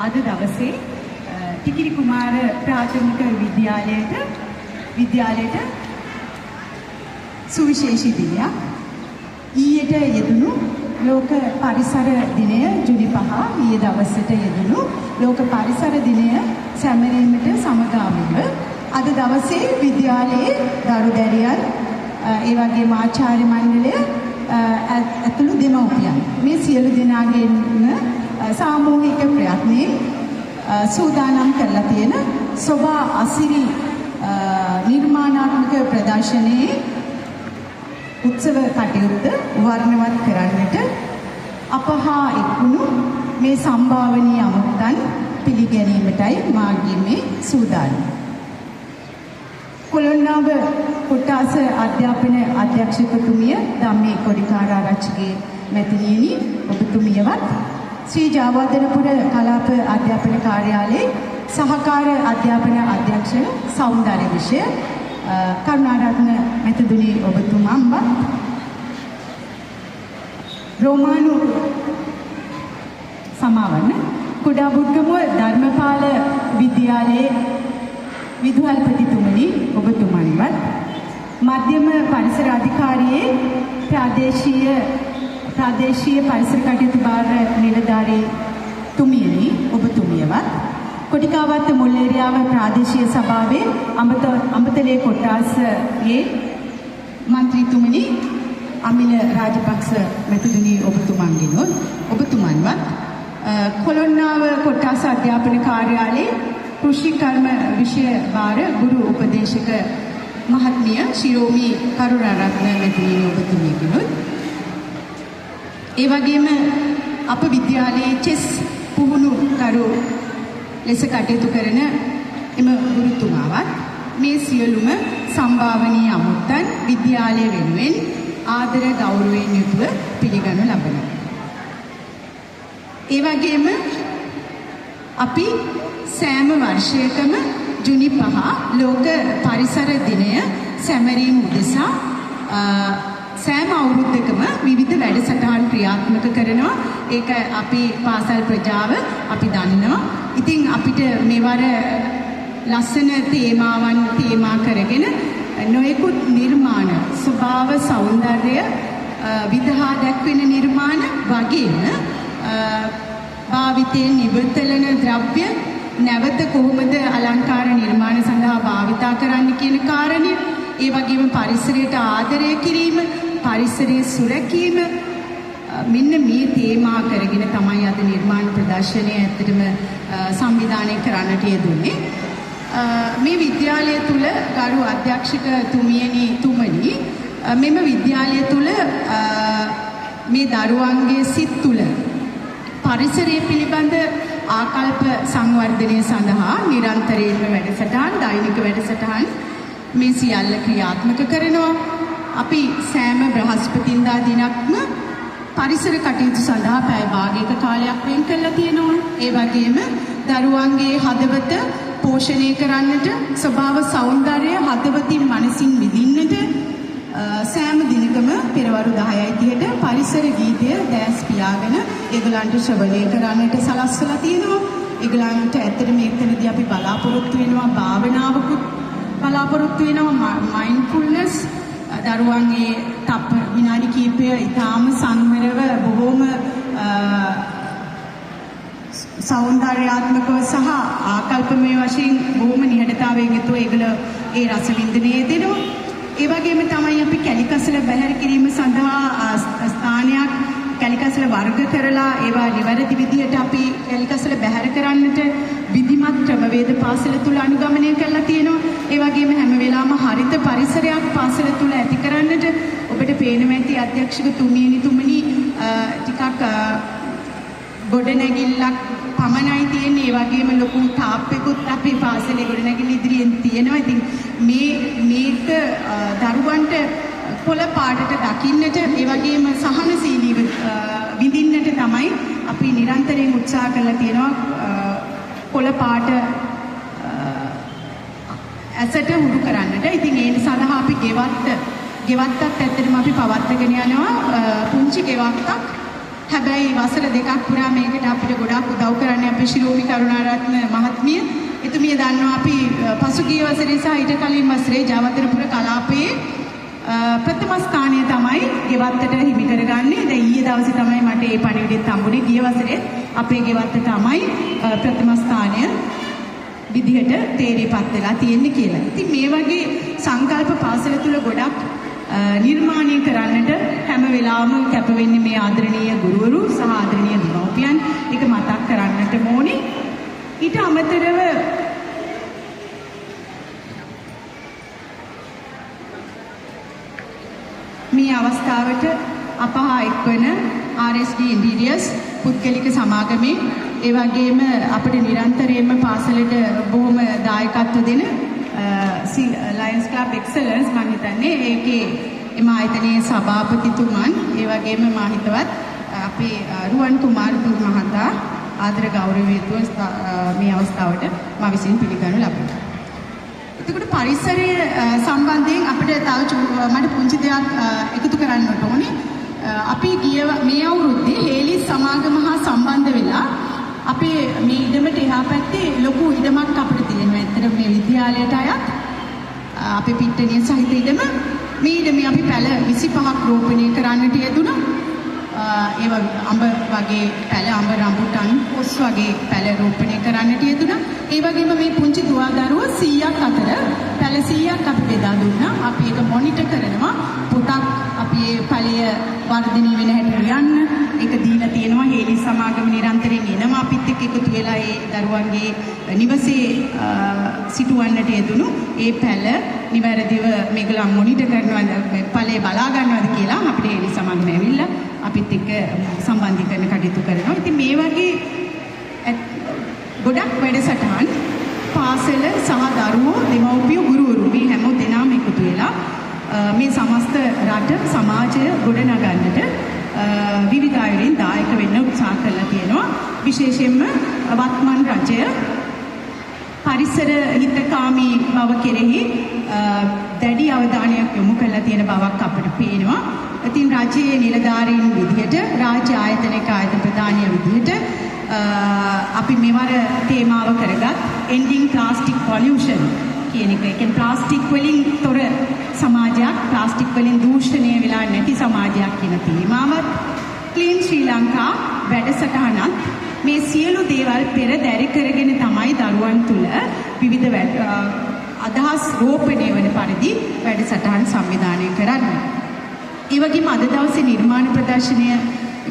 අද දවසේ ටිකිරි කුමාර ප්‍රාථමික විද්‍යාලයට සුවිශේෂී දිනයක්. ඊයට යෙදුණු ලෝක පරිසර දිනය ජූලි 5 ඊයේ දවසට යෙදුණු ලෝක පරිසර දිනය සැමරීමට සමගාමීව අද දවසේ විද්‍යාලයේ දරුදැරියන් ඒ වගේම ආචාර්ය මණ්ඩලය ඇතුළු දෙමව්පියන් මේ සියලු දෙනාගේම සාමූහික ප්‍රයත්නයෙන් සූදානම් කරලා තියෙන සෝභා අසිරි නිර්මාණාත්මක ප්‍රදර්ශනයේ උත්සව කටයුත්ත වර්ණවත් කරන්නට අපහා එක්වුණු මේ සම්භාවනීය අමුත්තන් පිළිගැනීමටයි මාගේ මේ සූදානම. කොළොන්නාව කොට්ටාස අධ්‍යාපන අධ්‍යක්ෂකතුමිය ධම්මේ කොඩිකාරාරච්චිගේ මැතිණියනි ඔබතුමියවත් ශ්‍රී ජයවර්ධනපුර කලාප අධ්‍යාපන කාර්යාලයේ සහකාර අධ්‍යාපන අධ්‍යක්ෂ සෞන්දර්ය විෂය කරුණාරත්න මැතිතුනි ඔබතුමාම්වත් රෝමානු සමාවන්න කුඩාබුද්ගමුව ධර්මපාල විද්‍යාලයේ විදුහල්පතිතුමනි ඔබතුමන්වත් මධ්‍යම පරිසර අධිකාරියේ ප්‍රාදේශීය පරිසර කටයුතු භාර නිලධාරී තුමියනි ඔබතුමියවත් කොටිකාවත්ත මුල්ලේරියාව ප්‍රාදේශීය සභාවේ අඹතලේ කොට්ටාසයේ මන්ත්‍රීතුමනි අමිල රාජපක්ෂ මැතිතුනි ඔබතුමන්වත් කොළොන්නාව කොට්ටාස අධ්‍යාපන කාර්යාලයේ කෘෂි කර්ම විෂය භාර ගුරු උපදේශක මහත්මිය ශිරෝමි කරුණාරත්න මැතිණිය ඔබතුමියගෙනුත් ඒ වගේම අප විද්‍යාලයේ චෙස් පුහුණුකරු ලෙස කටයුතු කරන එම ගුරුතුමාවත් මේ සියලුම සම්භාවනීය අමුත්තන් විද්‍යාලය වෙනුවෙන් ආදර ගෞරවයෙන් යුතුව පිළිගනු ලබනවා. ඒ වගේම අපි සෑම වර්ෂයකම ජූනි 5 ලෝක පරිසර දිනය සැමරීම උදෙසා සෑම අවුරුද්දකම විවිධ වැඩසටහන් ක්‍රියාත්මක කරනවා. ඒක අපි පාසල් ප්‍රජාව අපි දන්නවා. ඉතින් අපිට මෙවර ලස්සන තේමාවන් තේමා කරගෙන නොයෙකුත් නිර්මාණ ස්වභාව සෞන්දර්ය විදහා දැක්වෙන නිර්මාණ වගේම භාවිතයෙන් නිබතලන ද්‍රව්‍ය නැවත කොහොමද අලංකාර නිර්මාණ සඳහා භාවිතා කරන්න කියන කාරණය, ඒ වගේම පරිසරයට ආදරය කිරීම, පරිසරයේ සුරැකීම, මෙන්න මේ තේමා කරගෙන තමයි අද නිර්මාණ ප්‍රදර්ශනය ඇත්තටම සංවිධානය කරන්නට යෙදුනේ. මේ විද්‍යාලය තුල ගරු අධ්‍යක්ෂක තුමනි මෙම විද්‍යාලය තුල මේ දරුවන්ගේ සිත් තුල පරිසරය පිළිබඳ ආකල්ප සංවර්ධනය සඳහා නිරන්තරයෙන්ම වැඩසටහන් දෛනික වැඩසටහන් මේ සියල්ල ක්‍රියාත්මක කරනවා. අපි සෑම බ්‍රහස්පතින්දා දිනක්ම පරිසර කටයුතු සඳහා පැය භාගයක කාලයක් වෙන් කරලා තියෙනවා. ඒ වගේම දරුවන්ගේ හදවත පෝෂණය කරන්නට ස්වභාව සෞන්දර්යය හදවතින් මනසින් විඳින්නට සෑම දිනකම පෙරවරු 10:30ට පරිසර ගීතය දැස් පියාගෙන ඒගොල්ලන්ට ශ්‍රවණය කරන්නට සලස්වලා තියෙනවා. ඒගොල්ලන්ට ඇත්තට මේකෙදී අපි බලාපොරොත්තු වෙනවා භාවනාවකුත් බලාපොරොත්තු වෙනවා මයින්ඩ්ෆුල්නස් දරුවන්ගේ විනාඩි කිහිපය ඉතාම සංවරව බොහෝම සෞන්දර්යාත්මකව සහ ආකල්පමය වශයෙන් බොහොම නිහඬතාවයෙන් යුතුව ඒගොල්ලෝ ඒ රස වින්දනය දෙනවා. ඒ වගේම තමයි අපි කැලිකසල බැහැර කිරීම සඳහා ස්ථානයක් කැලිකසල වර්ග කරලා ඒවා නිවැරදි විදිහට අපි කැලිකසල බැහැර කරන්නට විධිමත් ක්‍රමවේද පාසල තුල අනුගමනය කරලා තියෙනවා. ඒ වගේම හැම වෙලාවම හරිත පරිසරයක් පාසල තුල ඇති කරන්නට ඔබට පේනවා ඇති අධ්‍යක්ෂක තුමනි ටිකක් ගොඩනැගිල්ලක් පමණයි තියෙන්නේ. ඒ වගේම ලොකු තාප්පෙකුත් අපේ පාසලේ ගොඩනැගිලි ඉදිරියෙන් තියෙනවා. ඉතින් මේක දරුවන්ට පොළ පාටට දකින්නට ඒ වගේම සහනශීලීව විඳින්නට තමයි අපි නිරන්තරයෙන් උත්සාහ කරලා තියෙනවා. පොළ පාට ඇසට හුරු කරන්නට. ඉතින් ඒ සඳහා අපි ගෙවත්තත් ඇත්තටම අපි පවත්වාගෙන යනවා. පුංචි ගෙවත්තක්. හැබැයි වසර දෙකක් පුරා මේකට අපිට ගොඩාක් උදව් කරන්නේ අපේ ශිරෝමි කරුණාරත්න මහත්මිය. එතුමිය දන්නවා අපි පසුගිය වසරේ සහ ඊට කලින් වසරේ ජාවතරපුර කලාපයේ ප්‍රථම ස්ථානය තමයි ගෙවත්තට හිමි කරගන්නේ. දැන් ඊයේ දවසේ තමයි මට මේ පණිවිඩෙත් හම්බුනේ. ගිය වසරේ අපේ ගෙවත්ත තමයි ප්‍රථම ස්ථානය විදිහට තේරීපත් වෙලා තියෙන්නේ කියලා. ඉතින් මේ වගේ සංකල්ප පාසල තුල ගොඩක් නිර්මාණය කරන්නට හැම වෙලාවම කැප වෙන්නේ මේ ආදරණීය ගුරුවරු සහ ආදරණීය දෙමව්පියන්. ඒක මතක් කරන්නට ඕනේ. ඊට අමතරව මේ අවස්ථාවට අප හා එක්වන RSD ඉන්ටීරියර්ස් පුද්ගලික සමාගමේ ඒ වගේම අපිට නිරන්තරයෙන්ම පාසලට බොහොම දායකත්ව දෙන ලයන්ස් ක්ලබ් එක්සලන්ස් මම හිතන්නේ ඒකේ එම ආයතනයේ සභාපතිතුමන් ඒ වගේම මා හිතවත් අපේ රුවන් කුමාරතුංග මහතා ආදර ගෞරවයෙන් මේ අවස්ථාවට මා විසින් පිළිගනු ලබනවා. එතකොට පරිසරය සම්බන්ධයෙන් අපිට තව මට පුංචි දෙයක් එකතු කරන්නට ඕනේ. අපි මේ අවුරුද්දේ හේලි සමාගම හා සම්බන්ධ වෙලා අපේ මේ ඉඩමට එහා පැත්තේ ලොකු ඉඩමක් අපිට තියෙනවා. ඇත්තට මේ විද්‍යාලයට අයත් අපේ පිට්ටනිය සහිත ඉඩම මේ ඉඩමේ අපි පැල 25ක් රෝපණය කරන්නට යෙදුණා. ඒවා අඹ වගේ පැල අඹ රඹුටන් පොස් වගේ පැල රෝපණය කරන්නට යෙදුණා. ඒ වගේම මේ පුංචි දුවදරුවෝ 100ක් අතර පැල 100ක් අපි බෙදා දුන්නා. අපි ඒක මොනිටර් කරනවා. පොතක් අපි ඒ ඵලය වර්ධනය වෙන හැටි ලියන්න ඒක දීලා තියෙනවා. හේලි සමාගම නිරන්තරයෙන් එනවා අපිත් එක්ක එකතු වෙලා ඒ දරුවන්ගේ නිවසේ සිටුවන්නට යෙදුණු ඒ පැල නිවැරදිව මේගොල්ලෝ මොනිටර් කරනවාද ඵලය බලා ගන්නවාද කියලා අපිට හේලි සමාගම ඇවිල්ලා අපිත් එක්ක සම්බන්ධීකරණ කටයුතු කරනවා. ඉතින් මේ වගේ ගොඩක් වැඩසටහන් පාසල සහ දරුවෝ දෙමව්පියෝ ගුරුවරු මේ හැම දෙනාම එකතු වෙලා මේ සමස්ත රට සමාජය ගොඩනගන්නට විවිධ අයුරින් දායක වෙන්න උත්සාහ කරලා තියෙනවා. විශේෂයෙන්ම වත්මන් රජය පරිසර හිතකාමී බව කෙරෙහි දැඩි අවධානයක් යොමු කරලා තියෙන බවක් අපිට පේනවා. ඉතින් රජයේ නිලධාරීන් විදිහට රාජ්‍ය ආයතනයක ආයතන ප්‍රධානිය විදිහට අපි මෙවර තේමාව කරගත් ending plastic pollution කියන එක. ඒ කියන්නේ ප්ලාස්ටික් වලින් තොර සමාජයක්, ප්ලාස්ටික් වලින් දූෂණය වෙලා නැති සමාජයක් කියන තේමාවත් ක්ලීන් ශ්‍රී ලංකා වැඩසටහනත් මේ සියලු දේවල් පෙරදැරි කරගෙන තමයි දරුවන් තුල විවිධ අදහස් රෝපණය වන පරිදි වැඩසටහන් සංවිධානය කරන්නේ. ඒ වගේම අද දවසේ නිර්මාණ ප්‍රදර්ශනය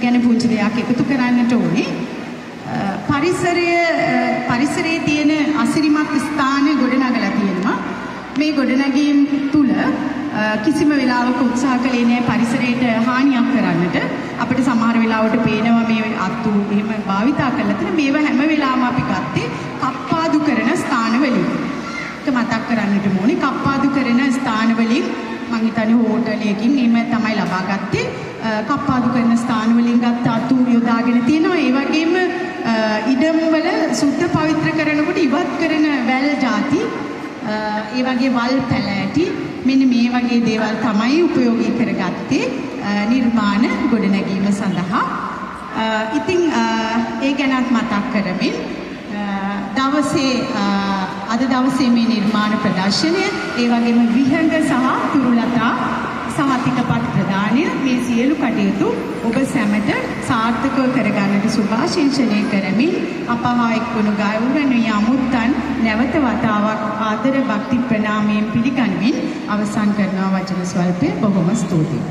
ගැන පුංචි දෙයක් එකතු කරන්නට ඕනේ. පරිසරයේ තියෙන අසිරිමත් ස්ථාන ගොඩනගලා තියෙනවා. මේ ගොඩනැගීම් තුල කිසිම වෙලාවක උත්සාහ කළේ නැහැ පරිසරයට හානියක් කරන්නට. අපිට සමහර වෙලාවට පේනවා මේ අත්තු එහෙම භාවිතා කරලා තියෙන මේවා හැම වෙලාවම අපි ගත්තේ කප්පාදු කරන ස්ථාන වලින්. ඒක මතක් කරන්නට ඕනේ. කප්පාදු කරන ස්ථාන වලින් මං හිතන්නේ හෝටලයකින් එහෙම තමයි ලබා ගත්තේ. කප්පාදු කරන ස්ථාන වලින් ගත්ත අතු යොදාගෙන තියෙනවා. ඒ වගේම ඉඩම් වල සුද්ධ පවිත්‍ර කරනකොට ඉවත් කරන වැල් ಜಾති ඒ වගේ වල් පැලෑටි මෙන්න මේ වගේ දේවල් තමයි උපයෝගී කරගත්තේ නිර්මාණ ගොඩනැගීම සඳහා. ඉතින් ඒ ගැනත් මතක් කරමින් අද දවසේ මේ නිර්මාණ ප්‍රදර්ශනය ඒ වගේම විහඟ සහ තුරුලතා සහතිකපත් ප්‍රදානය මේ සියලු කටයුතු ඔබ සැමට සාර්ථකව කරගන්නට සුභාශිංසනය කරමින් අපහා එක්වුණු ගෞරවනීය අමුත්තන් නැවත වතාවක් ආදර භක්ති ප්‍රණාමයෙන් පිළිගනිමින් අවසන් කරනවා වචන ස්වල්පය. බොහොම ස්තුතියි.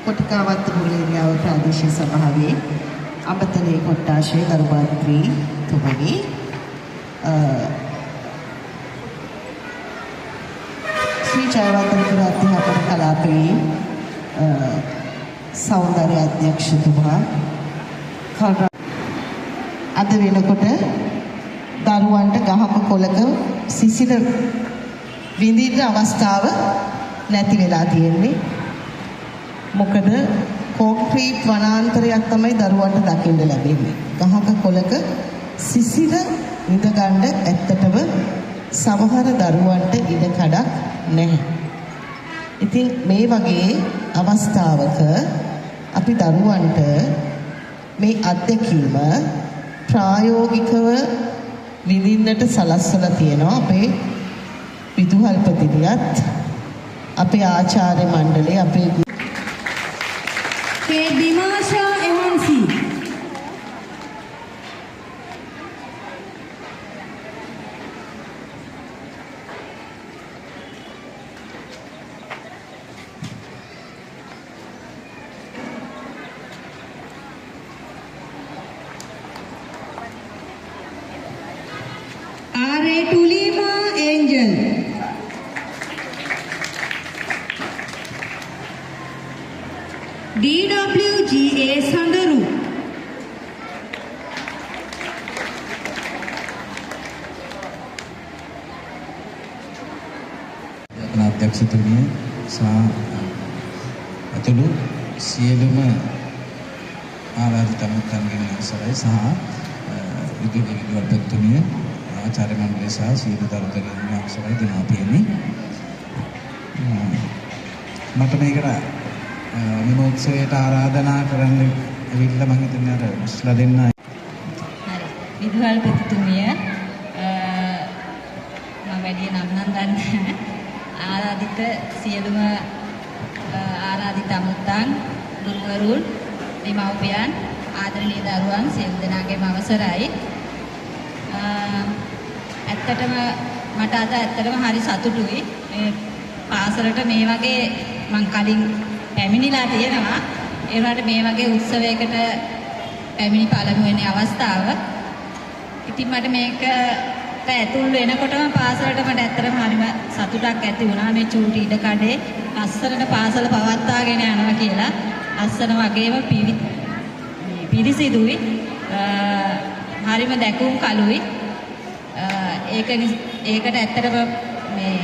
කොටකාවත් මුලින්ම ප්‍රාදේශීය සභාවේ අඹතලේ කොට්ටාශයේ කරුමාත්‍රී තුමනි ශ්‍රී ජයවර්ධනපුර අධ්‍යාපන කලාපයේ සෞන්දර්ය අධ්‍යක්ෂතුමා අද වෙනකොට දරුවන්ට ගහක කොලක සිසිල විඳින්න අවස්ථාව නැති වෙලා තියෙන්නේ. මොකද කොන්ක්‍රීට් වනාන්තරයක් තමයි දරුවන්ට දකින්න ලැබෙන්නේ. ගහක කොලක සිසිල විඳ ගන්න ඇත්තටම සමහර දරුවන්ට ඉඩ කඩක් නැහැ. ඉතින් මේ වගේ අවස්ථාවක අපි දරුවන්ට මේ අත්දැකීම ප්‍රායෝගිකව විඳින්නට සලස්වලා තියෙනවා. අපේ විදුහල්පතිනියත් අපේ ආචාර්ය මණ්ඩලය අපේ Dimasha Evansi. R.A. Tulima Angel. DWGA Sandaru. අධ්‍යක්ෂතුමිය සහ අතුළු සියලුම ආරාධිත අමුත්තන්ගෙන් අවසරයි සහ විදුහල්පතිතුමිය ආචාර්ය මණ්ඩලය සහ සියලු දරුදරුවන් අවසරයි දෙමාපියනි. මට මේකට විනෝත්සවයට ආරාධනා කරන්න ඇවිල්ලා මම හිතන්නේ අර මුස්ලා දෙන්න. හරි. විදුහල්පතිතුමිය මම වැඩි නම් දන්නේ ආරාධිත සියලුම ආරාධිත අමුත්තන් ගුරුවරුන් දෙමව්පියන් ආදරණීය දරුවන් සියලු දෙනාගේම අවසරයි. ඇත්තටම මට අද ඇත්තටම හරි සතුටුයි. මේ පාසලට මේ වගේ මං කලින් පැමිණිලා තියෙනවා. ඒ වුණාට මේ වගේ උත්සවයකට පැමිණි පළමු වෙන අවස්ථාව. ඉතින් මට මේකට ඇතුල් වෙනකොටම පාසලට මට ඇත්තටම හරිම සතුටක් ඇති වුණා. මේ චූටි ඉඩ කඩේ ලස්සනට පාසල පවත්වාගෙන යනවා කියලා. ලස්සන වගේම පිරිසිදුයි. හරිම දැකුම් කළුයි. ඒකට ඇත්තටම මේ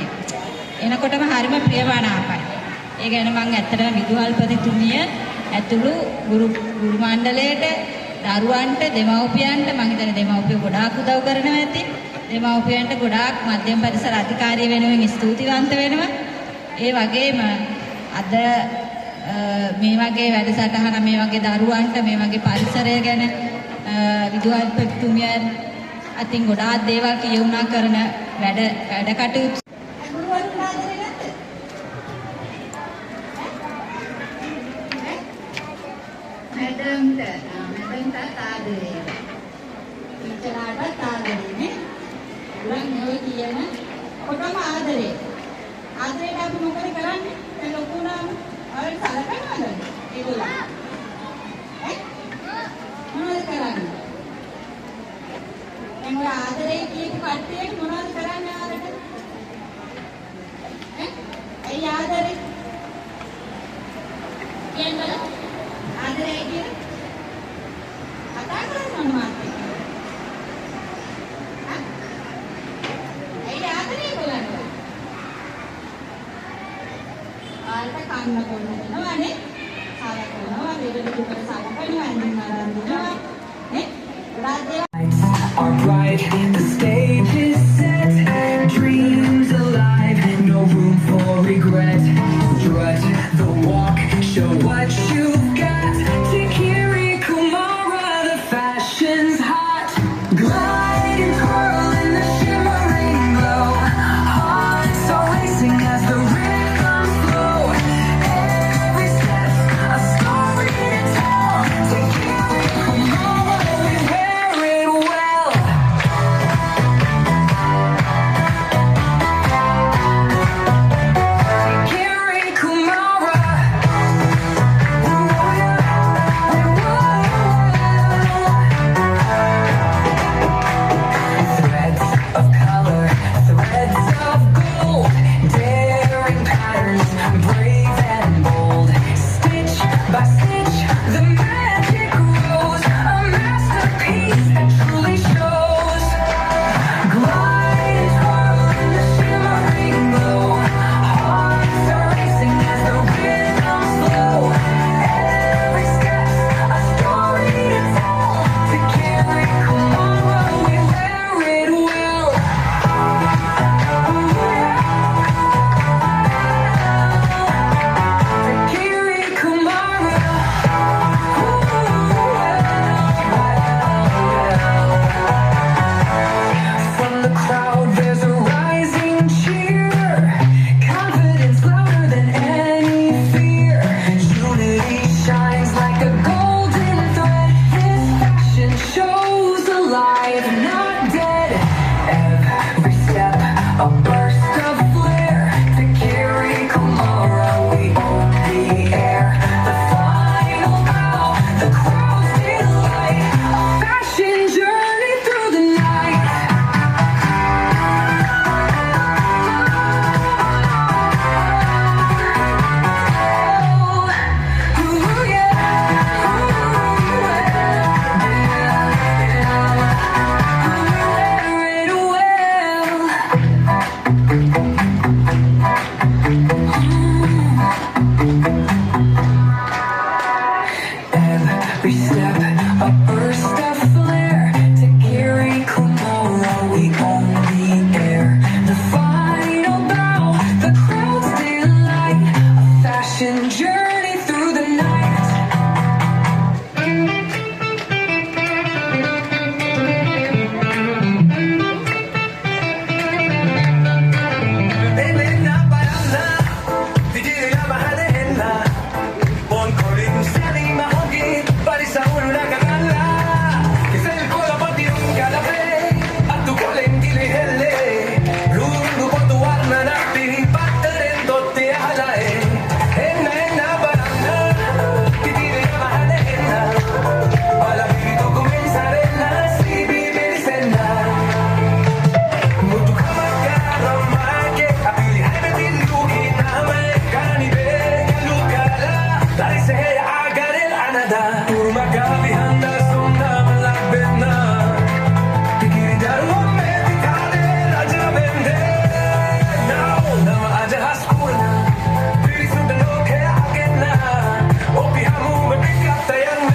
එනකොටම හරිම ප්‍රියමනාපයි. ඒ ගැන මම ඇත්තටම විදුහල්පතිතුමිය ඇතුළු ගුරු මණ්ඩලයට දරුවන්ට දෙමව්පියන්ට මම හිතන්නේ දෙමව්පියෝ ගොඩාක් උදව් කරනවා ඇති. දෙමව්පියන්ට ගොඩාක් මධ්‍යම පරිසර අධිකාරිය වෙනුවෙන් ස්තුතිවන්ත වෙනවා. ඒ වගේම අද මේ වගේ වැඩසටහන මේ වගේ දරුවන්ට මේ වගේ පරිසරය ගැන විදුහල්පතිතුමිය අතින් ගොඩාක් දේවල් කියුණා කරන වැඩ කටයුතු මැදන්ට ආදරේ. ටීචර්ලාට ආදරේ නේ. ගුවන් ඔය කියන කොටම ආදරේ. ආදරේට අපි මොකද කරන්නේ? ඒ ලොකු නම් අර සලකනවද? ඒගොල්ලෝ. මොනවද කරන්නේ? එන්න ආදරේ කියපු කට්ටියට මොනවද කරන්නේ ආදරේට? ඒ ආදරේ කියන්නේ ආදරේ කියන කතා කරන්නේ මොනවද? ඒ ආදරේ බලන්න. ආල්ට කන්න කොන්න දෙනවනේ. සලකනවා දෙවියන් දුකට සලකනවා අන්දිමාරන් දෙනවා. නේ? රාජ්‍ය are bright, the stage is set, dreams alive, no room for regret. Strut the walk, show what you've got. Takiri Kumara, the fashion's hot. Glide and twirl in the shimmering glow. Hearts are racing as the rhythms flow. Every step a story to tell. Takiri Kumara, we wear it well. Takiri Kumara, threads of color, threads of gold, daring patterns, brave and bold. Stitch by stitch, the magic grows, a masterpiece that truly shows. Glide and twirl in the shimmering glow. Hearts are racing as the rhythms flow. Every step a story to tell. Takiri Kumara, we wear it well. Takiri Kumara. From the crowd there's a rising cheer. Confidence louder than any fear. Unity shines like a golden thread. This fashion show's alive, not dead. Every step a burst of flair. Takiri Kumara, we own the air. The final bow, the crowd's delight. A fashion journey through the night. Every step a burst of flair. Takiri Kumara, we own the air. The final bow, the crowd's delight. A fashion journey through the night. Elena Barana, Vijaya Mahalena, Bon Corin Sally Mahogi, Parisa una canala, que se el cola pati un calafe, a tu colentile hele, lungu por tu arma nati, patterendo te halae, Elena Barana, Vijaya Mahalena, para vivir tu comenzarela, si vive cena. Mutu kamakara make, apili hebe tilugi name, kanibe kalukala, dari se agar el anada, turma gavi handa sonna malabena, tikiri darwa me tikade raja bende, now nama aja haskuna, pili sunda loke agena, opi hamu me pikata yana.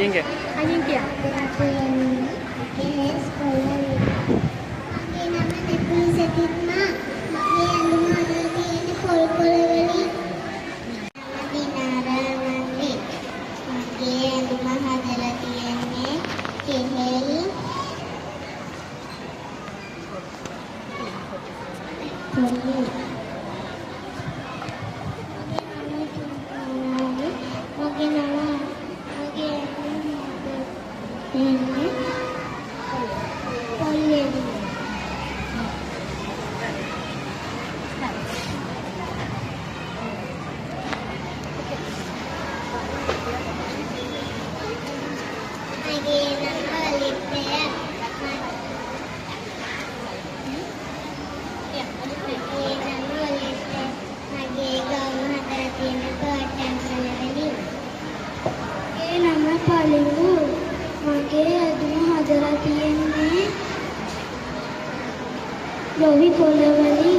Ajinkya. Ajinkya. Yes, මගේ නම නෙපුලි සතිත්මා. මගේ ඇඳුම අඳලා තියෙන්නේ පොල් වලින්. දිනාරාමන්නේ. මගේ ඇඳුම හදලා තියෙන්නේ කෙහෙල්. පොල්. Rohi Kolavali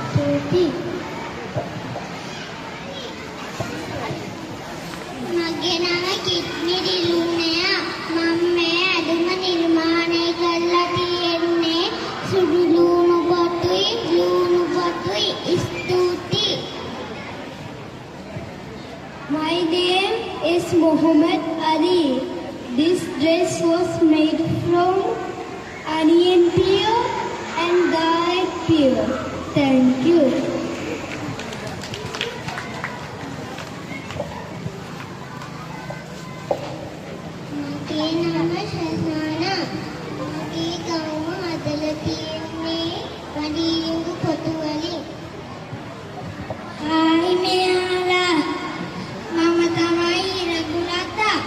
Stuti මගේ නම කිත්නි රිලුණයා මම මේ ඇඳුම නිර්මාණය කරලා තියෙන්නේ සුදු ලුණු පොතුයි ස්තුති My name is Mohammed Ali. This dress was made from onion peel and garlic peel. Thank you. මගේ නම ශසානා. මගේ ගම හදලා තියෙන්නේ වඩියුඟු පොතු වලින්. හායි මෙයාලා. මම තමයි ඉරගුලතා.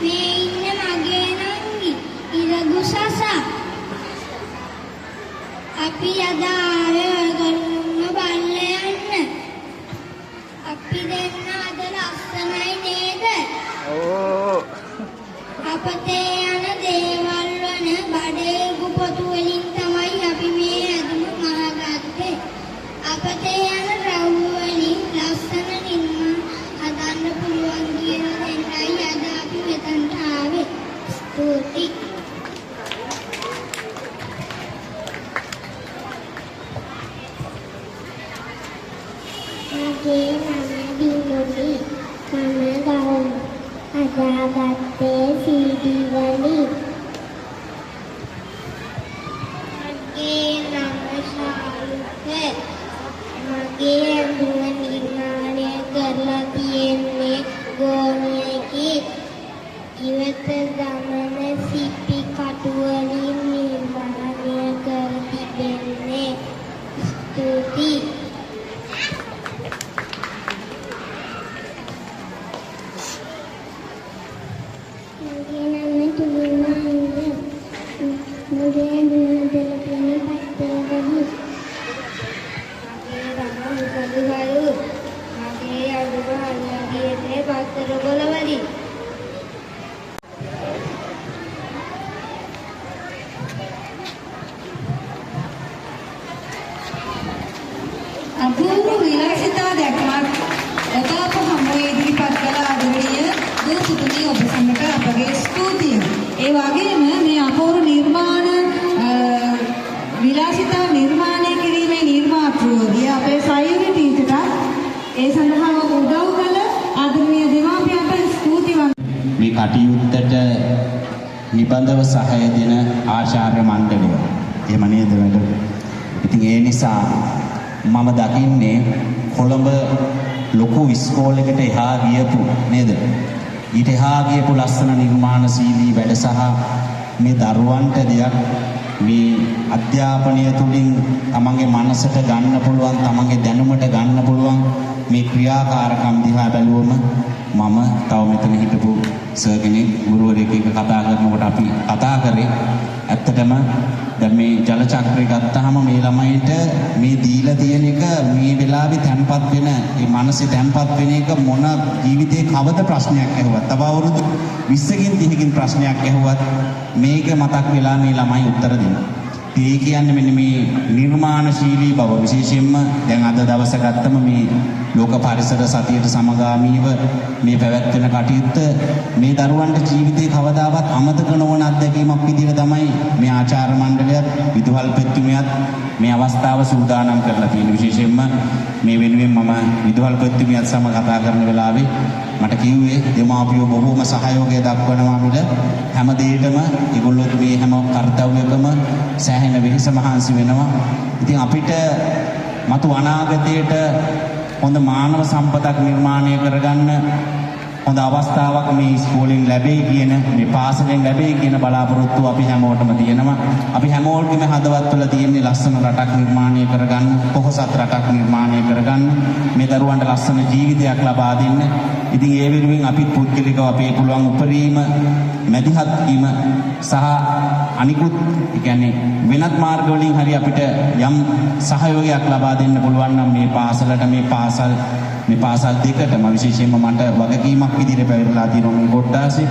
මේ ඉන්නේ මගේ නංගි ඉරගු සසා. අපි අද ආවේ ඔයගොල්ලෝම බලන්න යන්න. අපි දෙන්න අද ලස්සනයි නේද? Oh. අපතේ යන දේවල් වන බඩේගු පොතු වලින් තමයි අපි මේ ඇඳුම මහගත්තේ. අපතේ යන රවුම් වලින් ලස්සන නිර්මාණ හදන්න පුළුවන් කියන දෙන්නයි අද අපි මෙතනට ආවේ. ස්තුතියි. මගේ නම දිනුනි. මම ගවුම් හදාගත්තේ CD වලින්. මගේ නම ශාරුක. මගේ ඇඳුම නිර්මාණය කරලා තියෙන්නේ ගෝණයකින්. ඉවත දමන සිපි කටු වලින් නිර්මාණය කර තිබෙන්නේ. ස්තුතියි. මගේ නම තුලිමා. මගේ ඇඳුම හදලා තියෙන්නේ පත්තර වලින්. මගේ නම උසදුහරු. මගේ ඇඳුම හදලා තියෙන්නේ පත්තර ගොල වලින්. අපූර්ව විලාසිතා දැක්මක් ඔබ අප හමුවේ ඉදිරිපත් කළ ආදරණීය දූ පුතුණී ඔබ සමග අපගේ ස්තුතිය. ඒ වගේම මේ අපූර්ව නිර්මාණ විලාසිතා නිර්මාණය කිරීමේ නිර්මාතෘවරිය අපේ සයුරි ටීචර්ට ඒ සඳහාම උදව් කළ ආදරණීය දෙමාපියන්ට ස්තුතිවන්ත. මේ කටයුත්තට නිබඳව සහාය දෙන ආචාර්ය මණ්ඩලය. එහෙම නේද වැඩ? ඉතින් ඒ නිසා මම දකින්නේ කොළඹ ලොකු ඉස්කෝලේකට එහා ගියපු නේද? ඊට එහා ගියපු ලස්සන නිර්මාණශීලී වැඩ සහ මේ දරුවන්ට දෙයක් මේ අධ්‍යාපනය තුළින් තමන්ගේ මනසට ගන්න පුළුවන්, තමන්ගේ දැනුමට ගන්න පුළුවන් මේ ක්‍රියාකාරකම් දිහා බැලුවම මම තව මෙතන හිටපු සර් කෙනෙක් ගුරුවරයෙක් එක්ක කතා කරනකොට අපි කතා කරේ ඇත්තටම දැන් මේ ජල චක්‍රය ගත්තාම මේ ළමයින්ට මේ දීලා තියෙන එක මේ වෙලාවේ තැන්පත් වෙන ඒ මනසේ තැන්පත් වෙන එක මොන ජීවිතේ කවද ප්‍රශ්නයක් ඇහුවත් තව අවුරුදු 20කින් 30කින් ප්‍රශ්නයක් ඇහුවත් මේක මතක් වෙලා මේ ළමයි උත්තර දෙනවා. ඒ කියන්නේ මෙන්න මේ නිර්මාණශීලී බව විශේෂයෙන්ම දැන් අද දවස ගත්තම මේ ලෝක පරිසර සතියට සමගාමීව මේ පැවැත්වෙන කටයුත්ත මේ දරුවන්ට ජීවිතේ කවදාවත් අමතක නොවන අත්දැකීමක් විදිහට තමයි මේ ආචාර්ය මණ්ඩලයත් විදුහල්පතිතුමියත් මේ අවස්ථාව සූදානම් කරලා තියෙන්නේ. විශේෂයෙන්ම මේ වෙනුවෙන් මම විදුහල්පතිතුමියත් සමග කතා කරන වෙලාවේ මට කිව්වේ දෙමාපියෝ බොහෝම සහයෝගය දක්වනවා මිල හැම දෙයකම ඒගොල්ලෝ මේ හැම කාර්යයකම සෑහෙන වෙහෙස මහන්සි වෙනවා. ඉතින් අපිට මතු අනාගතයට හොඳ මානව සම්පතක් නිර්මාණය කරගන්න හොඳ අවස්ථාවක් මේ ඉස්කෝලෙන් ලැබෙයි කියන මේ පාසලෙන් ලැබෙයි කියන බලාපොරොත්තුව අපි හැමෝටම තියෙනවා. අපි හැමෝටම හදවත්වල තියෙන ලස්සන රටක් නිර්මාණය කරගන්න, පොහොසත් රටක් නිර්මාණය කරගන්න, මේ දරුවන්ට ලස්සන ජීවිතයක් ලබා දෙන්න. ඉතින් ඒ වෙනුවෙන් අපි පුද්ගලිකව අපේ පුළුවන් උපරිම මැදිහත් වීම සහ අනිකුත් කියන්නේ වෙනත් මාර්ග වලින් හරි අපිට යම් සහයෝගයක් ලබා දෙන්න පුළුවන් නම් මේ පාසලට මේ පාසල් දෙකටම විශේෂයෙන්ම මට වගකීමක් විදිහට පැවරලා තියෙනවා මේ කොට්ටාසේ.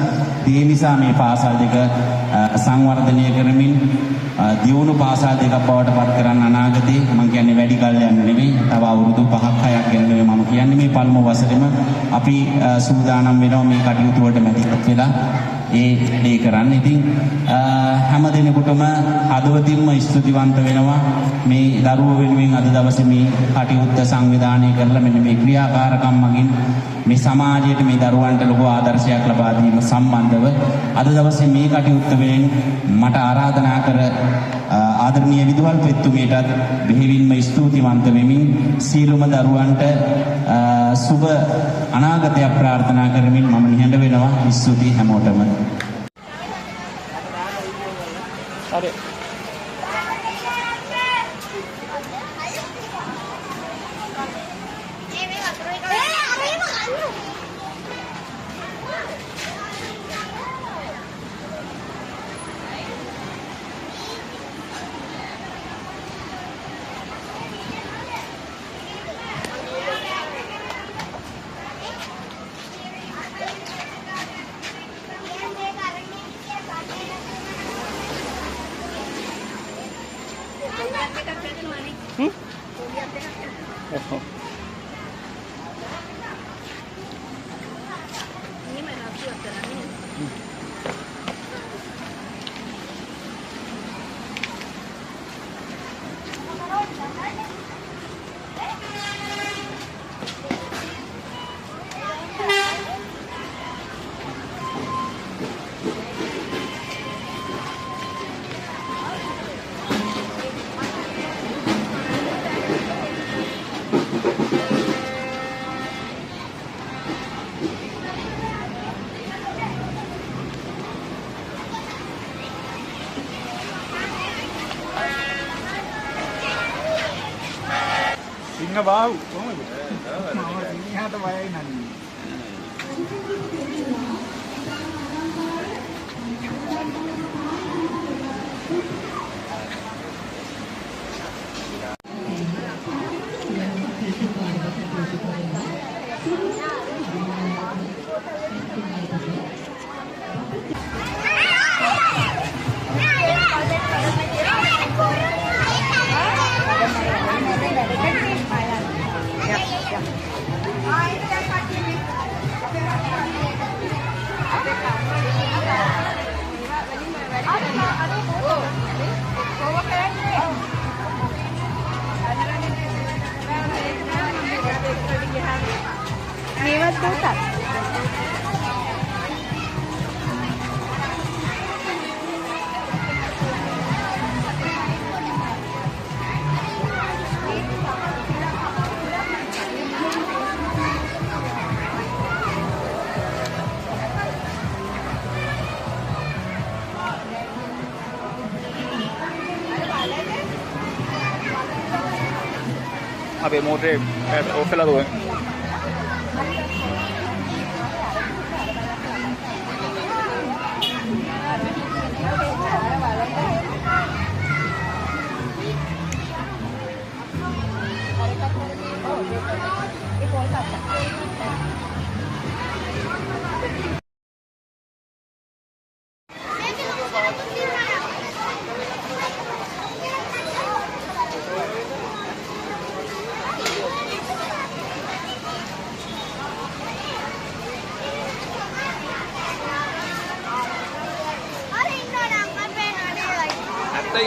ඒ නිසා මේ පාසල් දෙක සංවර්ධනය කරමින් දියුණු පාසල් දෙකක් බවට පත් කරන්න අනාගතේ මම කියන්නේ වැඩි කල් යන්න නෙවෙයි තව අවුරුදු 5ක් 6ක් යන නෙවෙයි මම කියන්නේ මේ පළමු වසරේම අපි සූදානම් වෙනවා මේ කටයුතු වලට මැදිහත් වෙලා ඒ දේ කරන්න. ඉතින් හැම දිනෙකටම හදවතින්ම ස්තුතිවන්ත වෙනවා මේ දරුවෝ වෙනුවෙන් අද දවසේ මේ කටයුත්ත සංවිධානය කරලා මෙන්න මේ ක්‍රියාකාරකම් මගින් මේ සමාජයට මේ දරුවන්ට ලොකු ආදර්ශයක් ලබා දීම සම්බන්ධව අද දවසේ මේ කටයුත්ත වෙනුවෙන් මට ආරාධනා කර ආදරණීය විදුහල්පතිතුමියටත් බෙහෙවින්ම ස්තුතිවන්ත වෙමින් සියලුම දරුවන්ට සුබ අනාගතයක් ප්‍රාර්ථනා කරමින් මම නිහඬ වෙනවා. ස්තුතියි හැමෝටම. හරි. සිංහ බාහුව කොහමද? සිංහට බයයි නන්නේ. අපේ මෝටරේ ඔෆ් වෙලා දුවන.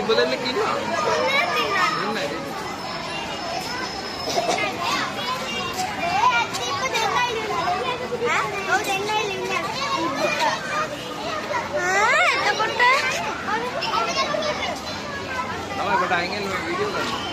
උඹ දෙන්නෙක් ඉන්නවා. තමයි කොට අයින් වෙන වීඩියෝ ගන්න.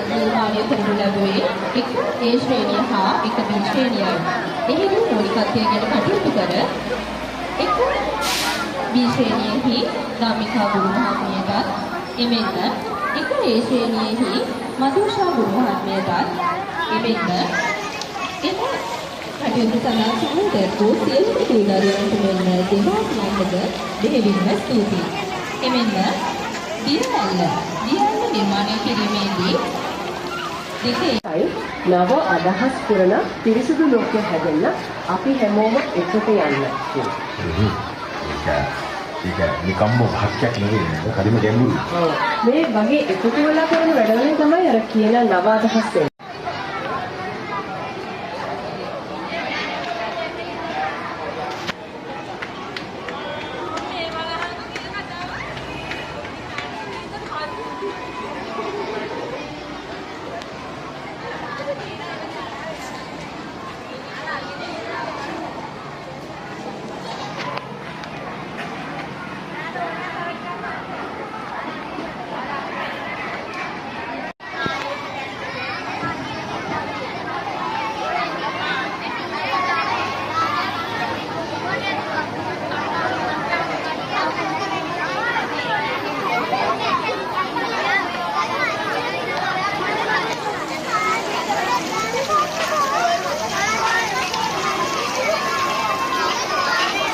නිර්මාණය කරනු ලැබුවේ එක් A ශ්‍රේණිය හා එක B ශ්‍රේණියයි. එහිදී මූලිකත්වය ගැන කටයුතු කර එක් B ශ්‍රේණියෙහි නාමිකා ගුරු මහත්මියටත් එමෙන්ම එක A ශ්‍රේණියෙහි මදුෂා ගුරු මහත්මියටත් එමෙන්ම එම කටයුතු සඳහා සහෝදර වූ සියලු කුලදරුවන්ට මෙන්ම දෙමාපියන්ටද දෙහිවින්ම ස්තුතියි. එමෙන්ම දියඇල්ල නිර්මාණය කිරීමේදී දෙකේ නව අදහස් කරන පිරිසිදු ලෝකයක් හැදෙන්න අපි හැමෝම එකට යන්න ඒක නිකම්ම භාෂයක් නෙවෙයි නේද? කදිම ගැඹුරුයි. ඔව්. මේ වගේ එකතු වෙලා කරන වැඩවලින් තමයි අර කියන නව අදහස් එන්නේ.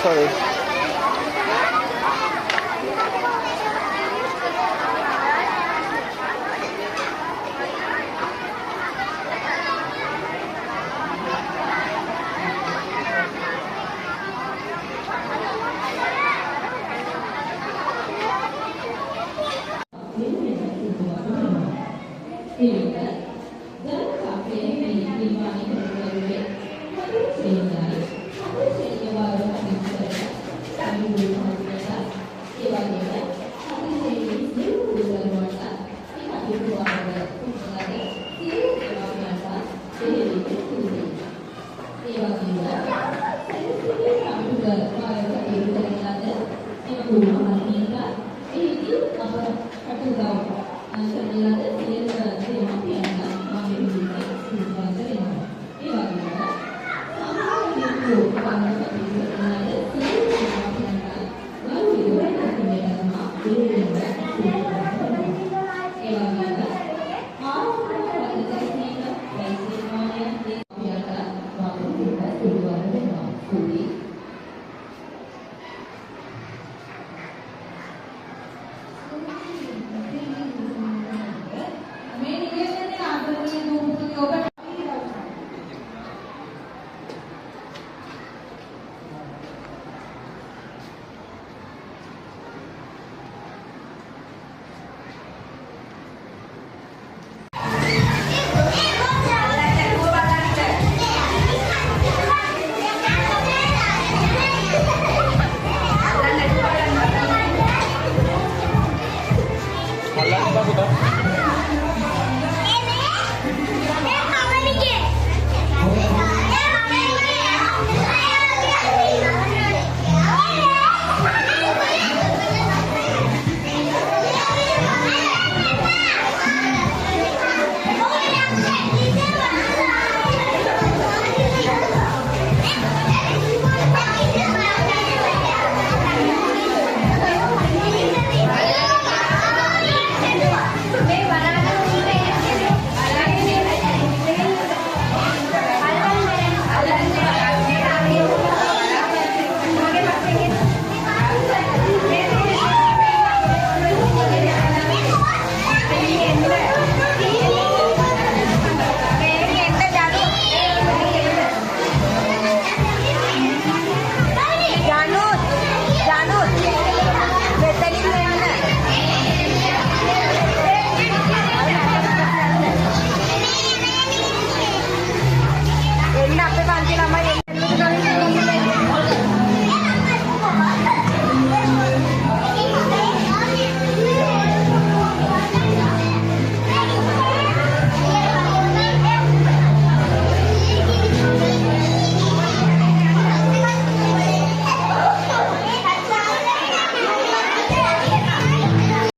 Sorry. පන්ති